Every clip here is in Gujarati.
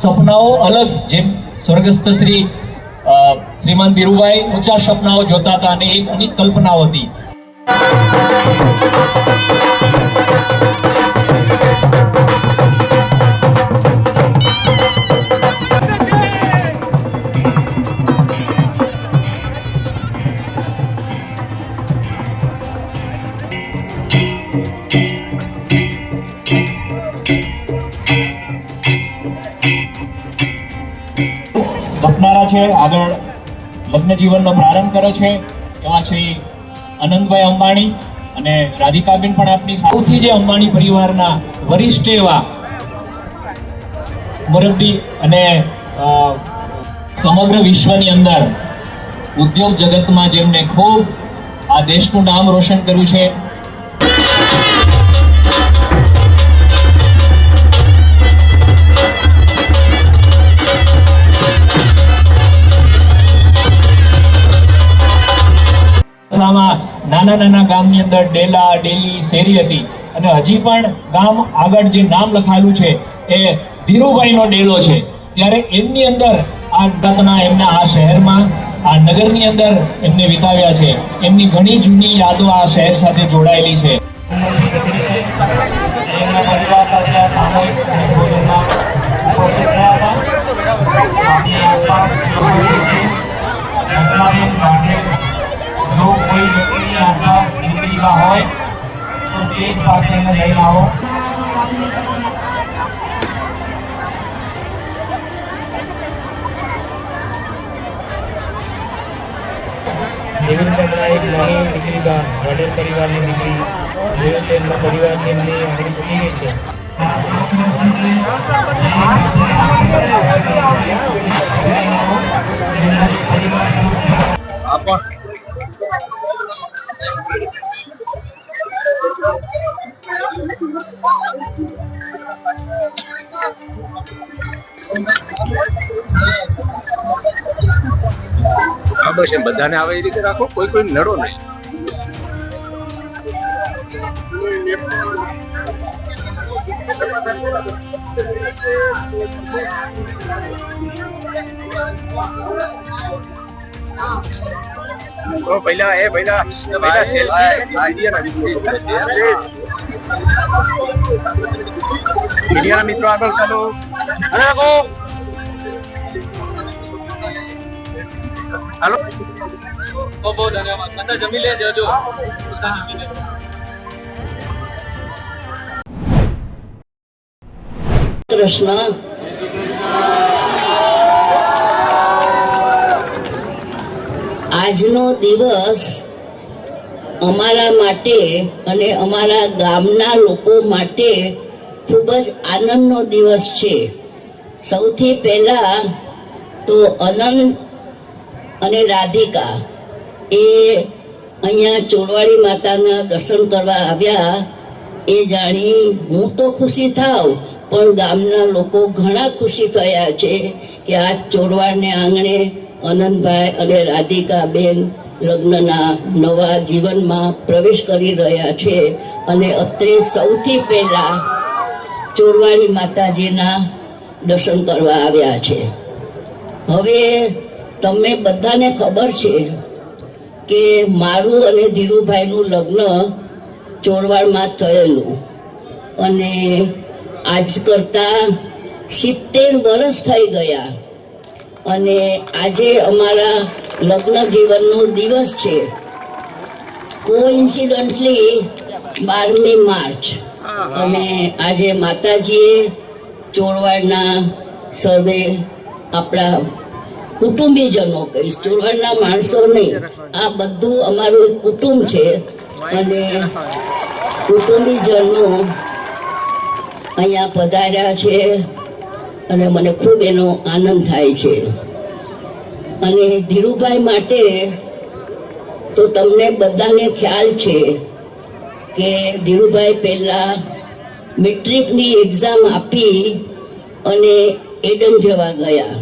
સપનાઓ અલગ, જેમ સ્વર્ગસ્થ શ્રીમાન ધીરુભાઈ ઊંચા સપનાઓ જોતા હતા અને એક અનેક કલ્પનાઓ હતી. ગપનારા છે, આગળ લગ્ન જીવનનો પ્રારંભ કર્યો છે એવા શ્રી અનંતભાઈ અંબાણી અને રાધિકાબેન પણ આપની સૌથી જે અંબાણી પરિવારના વરિષ્ઠ એવા મુરબ્બી અને સમગ્ર વિશ્વની અંદર ઉદ્યોગ જગતમાં જેમને ખૂબ આ દેશનું નામ રોશન કર્યું છે. નાના નાના ગામની અંદર ડેલા, ડેલી, શેરી હતી અને હજી પણ ગામ આગળ જે નામ લખાયેલું છે એ ધીરુભાઈનો ડેલો છે. ત્યારે એમની અંદર આ ગતના એમના આ શહેરમાં, આ નગરની અંદર એમને વિતાવ્યા છે. એમની ઘણી જૂની યાદો આ શહેર સાથે જોડાયેલી છે. એમના પરિવાર સાથે આ સામૂહિક સ્નેહ ભોજનમાં ઉપસ્થિત રહ્યા હતા. जो कोई व्यक्ति आसपास निकली का हो तो स्टेज पास में लई आओ. देवेंद्र बगड़ा एक नई દીકરી का वडील परिवार ની દીકરી જે તેમના પરિવાર ની એમની આગળ ચૂકી ગઈ છે. ખબર છે બધાને આવે એ રીતે રાખો, કોઈ કોઈ નડો નહીં. તો પહેલા મીડિયાના મિત્રો આગળ ચાલો. હાલો, બહુ ધન્યવાદ. બધા જમી લેજો. કૃષ્ણ, આજનો દિવસ અમારા માટે અને અમારા ગામના લોકો માટે ખૂબ જ આનંદનો દિવસ છે. સૌથી પહેલા તો અનંત અને રાધિકા એ અહીંયા ચોરવાડી માતાના દર્શન કરવા આવ્યા એ જાણી હું તો ખુશી થાવ, પણ ગામના લોકો ઘણા ખુશી થયા છે કે આ ચોરવાડને આંગણે અનંતભાઈ અને રાધિકા બેન લગ્નના નવા જીવનમાં પ્રવેશ કરી રહ્યા છે. અને અત્રે સૌથી પહેલા ચોરવાડી માતાજીના દર્શન કરવા આવ્યા છે. હવે તમને બધાને ખબર છે કે મારું અને ધીરુભાઈનું લગ્ન ચોરવાડમાં થયેલું અને આજ કરતા 70 વર્ષ થઈ ગયા અને આજે અમારા લગ્ન જીવનનો દિવસ છે. કોઇન્સિડન્ટલી 12મી માર્ચ અને આજે માતાજીએ ચોરવાડના સર્વે આપણા કુટુંબીજનો કહીશ, ચોરવાડના માણસો નહીં, આ બધું અમારું એક કુટુંબ છે અને કુટુંબીજનો અહીંયા પધાર્યા છે અને મને ખૂબ એનો આનંદ થાય છે. અને ધીરુભાઈ માટે તો તમને બધાને ખ્યાલ છે કે ધીરુભાઈ પહેલા મેટ્રિકની એક્ઝામ આપી અને એડન જવા ગયા.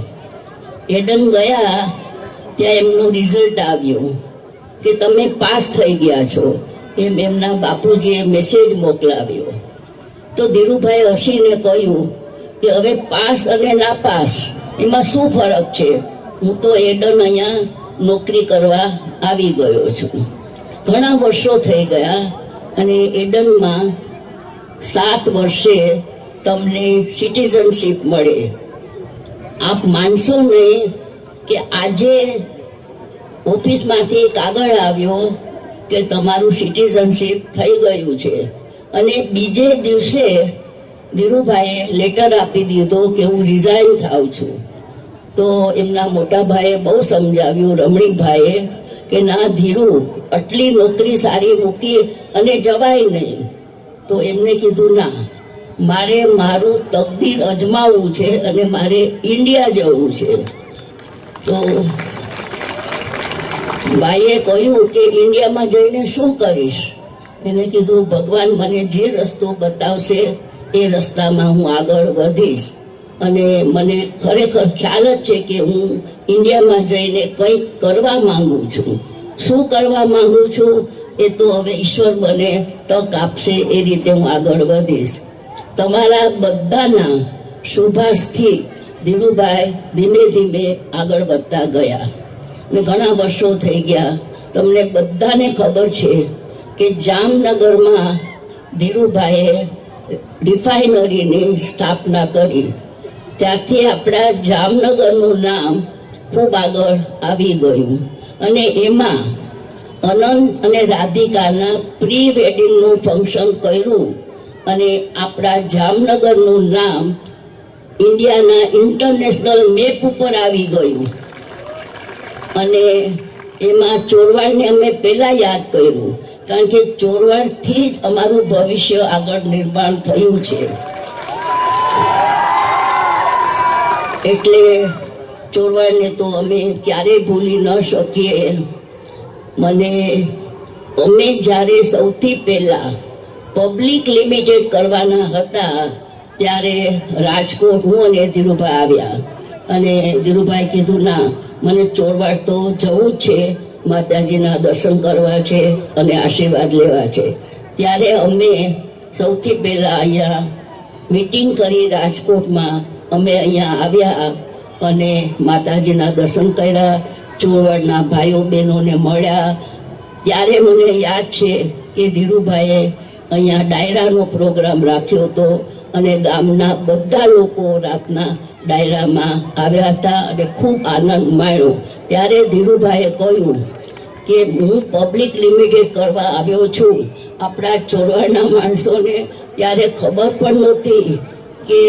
એડન ગયા ત્યાં એમનું રિઝલ્ટ આવ્યું કે તમે પાસ થઈ ગયા છો એમ એમના બાપુજીએ મેસેજ મોકલાવ્યો. તો ધીરુભાઈ હસીને કહ્યું કે હવે પાસ અને નાપાસ એમાં શું ફરક છે. હું તો એડન અહીંયા નોકરી કરવા આવી ગયો છું. ઘણા વર્ષો થઈ ગયા અને એડનમાં 7 વર્ષે તમને સિટીઝનશીપ મળે. આપ માનશો નહીં કે આજે ઓફિસમાંથી કાગળ આવ્યો કે તમારું સિટીઝનશીપ થઈ ગયું છે અને બીજે દિવસે ધીરુભાઈએ લેટર આપી દીધો કે હું રિઝાઇન થાઉં છું. તો એમના મોટા ભાઈએ બહુ સમજાવ્યું, રમણીકભાઈએ, કે ના ધીરુ, આટલી નોકરી સારી મૂકી અને જવાય નહીં. તો એમને કીધું ના, મારે મારું તકદીર અજમાવવું છે અને મારે ઇન્ડિયા જવું છે. તો ભાઈએ કહ્યું કે ઇન્ડિયામાં જઈને શું કરીશ. એને કીધું ભગવાન મને જે રસ્તો બતાવશે એ રસ્તામાં હું આગળ વધીશ અને મને ખરેખર ખ્યાલ જ છે કે હું ઇન્ડિયામાં જઈને કંઈક કરવા માંગુ છું. શું કરવા માંગુ છું એ તો હવે ઈશ્વર મને તક આપશે, એ રીતે હું આગળ વધીશ. તમારા બધાના શુભાશથી ધીરુભાઈ ધીમે ધીમે આગળ વધતા ગયા ને ઘણા વર્ષો થઈ ગયા. તમને બધાને ખબર છે કે જામનગરમાં ધીરુભાઈએ રિફાઇનરીની સ્થાપના કરી. ત્યારથી આપણા જામનગરનું નામ ખૂબ આગળ આવી ગયું અને એમાં અનંત અને રાધિકાના પ્રી વેડિંગનું ફંક્શન કર્યું અને આપણા જામનગરનું નામ ઇન્ડિયાના ઇન્ટરનેશનલ મેપ ઉપર આવી ગયું. અને એમાં ચોરવાડને અમે પહેલા યાદ કર્યું, કારણ કે ચોરવાડથી જ અમારું ભવિષ્ય આગળ નિર્માણ થયું છે. એટલે ચોરવાડને તો અમે ક્યારેય ભૂલી ન શકીએ. અમે જ્યારે સૌથી પહેલા પબ્લિક લિમિટેડ કરવાના હતા ત્યારે રાજકોટ હું અને ધીરુભાઈ આવ્યા અને ધીરુભાઈ કીધું ના, મને ચોરવાડ તો જવું જ છે, માતાજીના દર્શન કરવા છે અને આશીર્વાદ લેવા છે. ત્યારે અમે સૌથી પહેલા અહીંયા મીટિંગ કરી રાજકોટમાં. અમે અહીંયા આવ્યા અને માતાજીના દર્શન કર્યા, ચોરવાડના ભાઈઓ બહેનોને મળ્યા. ત્યારે મને યાદ છે કે ધીરુભાઈએ અહીંયા ડાયરાનો પ્રોગ્રામ રાખ્યો હતો અને ગામના બધા લોકો રાતના ડાયરામાં આવ્યા હતા અને ખૂબ આનંદ માણ્યો. ત્યારે ધીરુભાઈએ કહ્યું કે હું પબ્લિક લિમિટેડ કરવા આવ્યો છું. આપણા ચોરવાડના માણસોને ત્યારે ખબર પણ નહોતી કે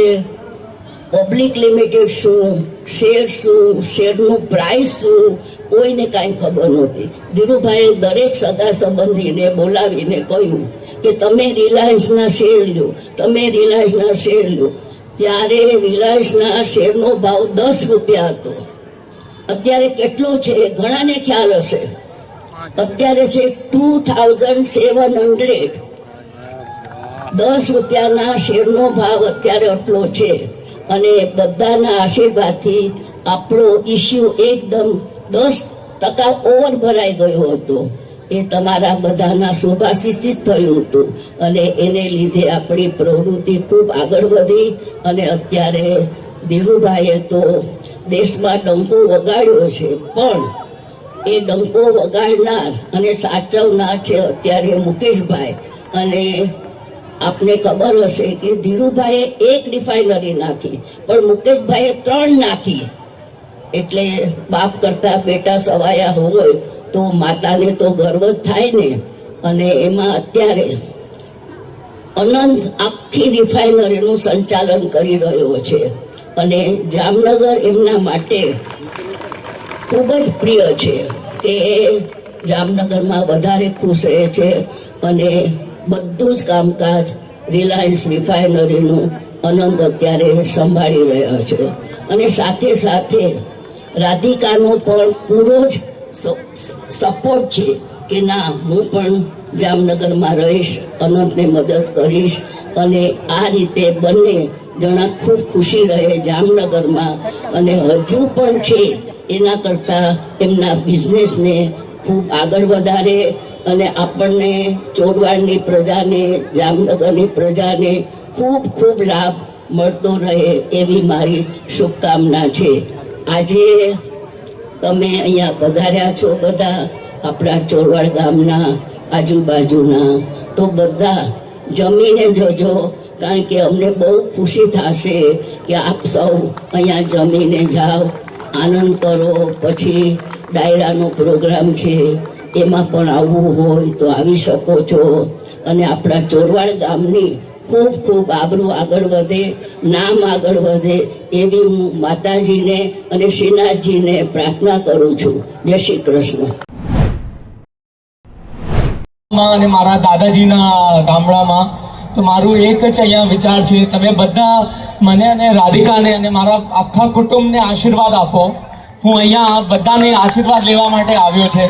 પબ્લિક લિમિટેડ શું, શેર શું, શેરનું પ્રાઇસ શું, કોઈને કાંઈ ખબર નહોતી. ધીરુભાઈએ દરેક સગા સંબંધીને બોલાવીને કહ્યું કે તમે રિલાયન્સના શેર લો, તમે રિલાયન્સના શેર લો. ત્યારે રિલાયન્સના શેરનો ભાવ 10 રૂપિયા હતો. અત્યારે કેટલો છે ઘણાને ખ્યાલ હશે, અત્યારે છે 2700. 10 રૂપિયાના શેરનો ભાવ અત્યારે આટલો છે અને બધાના આશીર્વાદથી આપણો ઇસ્યુ એકદમ 10% ઓવર ભરાઈ ગયો હતો. એ તમારા બધાના શુભાશીષથી જ થયું હતું અને એને લીધે આપણી પ્રવૃત્તિ ખૂબ આગળ વધી અને અત્યારે ધીરુભાઈએ તો દેશમાં ડંકો વગાડ્યો છે, પણ એ ડંકો વગાડનાર અને સાચવનાર છે અત્યારે મુકેશભાઈ. અને આપને ખબર હશે કે ધીરુભાઈએ 1 રિફાઇનરી નાખી પણ મુકેશભાઈએ 3 નાખી. એટલે બાપ કરતા બેટા સવાયા હોય તો માતાને તો ગર્વ જ થાય ને. અને એમાં અત્યારે અનંત આખી રિફાઇનરીનું સંચાલન કરી રહ્યો છે અને જામનગર એમના માટે ખૂબ જ પ્રિય છે કે એ જામનગરમાં વધારે ખુશ રહે છે અને બધું જ કામકાજ રિલાયન્સ રિફાઇનરીનું અનંત અત્યારે સંભાળી રહ્યા છે. અને સાથે સાથે રાધિકાનો પણ પૂરો જ સપોર્ટ છે કે ના, હું પણ જામનગરમાં રહીશ, અનંતને મદદ કરીશ અને આ રીતે બંને જણા ખૂબ ખુશી રહે જામનગરમાં અને હજુ પણ છે એના કરતાં એમના બિઝનેસને ખૂબ આગળ વધારે અને આપણને ચોરવાડની પ્રજાને, જામનગરની પ્રજાને ખૂબ ખૂબ લાભ મળતો રહે એવી મારી શુભકામના છે. આજે તમે અહીંયા પધાર્યા છો બધા આપણા ચોરવાડ ગામના આજુબાજુના, તો બધા જમીને જજો, કારણ કે અમને બહુ ખુશી થશે કે આપ સૌ અહીંયા જમીને જાઓ, આનંદ કરો. પછી ડાયરાનો પ્રોગ્રામ છે, એમાં પણ આવવું હોય તો આવી શકો છો. અને આપણા ચોરવાડ ગામની ખૂબ ખૂબ આબરૂ આગળ વધે, નામ આગળ વધે એવી હું માતાજીને અને શ્રીનાથજીને પ્રાર્થના કરું છું. જય શ્રી કૃષ્ણ. અને મારા દાદાજીના ગામડામાં તો મારું એક જ અહીંયા વિચાર છે, તમે બધા મને અને રાધિકાને અને મારા આખા કુટુંબને આશીર્વાદ આપો. હું અહીંયા બધાને આશીર્વાદ લેવા માટે આવ્યો છે.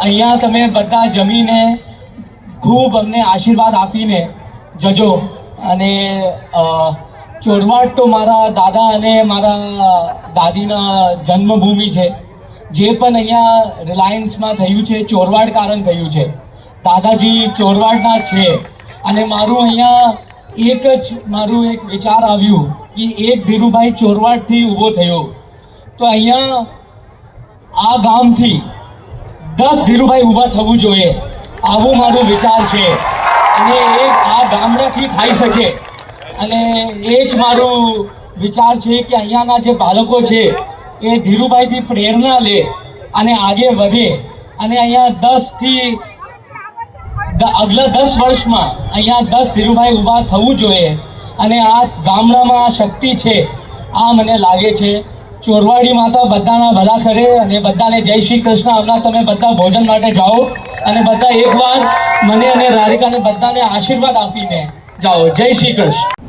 અહીંયા તમે બધા જમીને ખૂબ અમને આશીર્વાદ આપીને જજો. અને ચોરવાડ તો મારા દાદા અને મારા દાદીના જન્મભૂમિ છે. જે પણ અહીંયા રિલાયન્સમાં થયું છે ચોરવાડ કારણ થયું છે. દાદાજી ચોરવાડના છે. અને મારું અહીંયા મારું એક વિચાર આવ્યું કે એક ધીરુભાઈ ચોરવાડથી ઊભો થયો, તો અહીંયા આ ગામથી 10 ધીરુભાઈ ઊભા થવું જોઈએ, આવું મારું વિચાર છે. અને એ આ ગામડાથી થઈ શકે. અને એ જ મારું વિચાર છે કે અહીંયાના જે બાળકો છે એ ધીરુભાઈથી પ્રેરણા લે અને આગે વધે. અને અહીંયા આગલા 10 વર્ષમાં અહીંયા 10 ધીરુભાઈ ઊભા થવું જોઈએ. અને આ ગામડામાં આ શક્તિ છે, આ મને લાગે છે. ચોરવાડી માતા બધાના ભલા કરે અને બધાને જય શ્રી કૃષ્ણ. હમણાં તમે બધા ભોજન માટે જાઓ અને બધા એકવાર મને અને રાધિકાને બધાને આશીર્વાદ આપીને જાઓ. જય શ્રી કૃષ્ણ.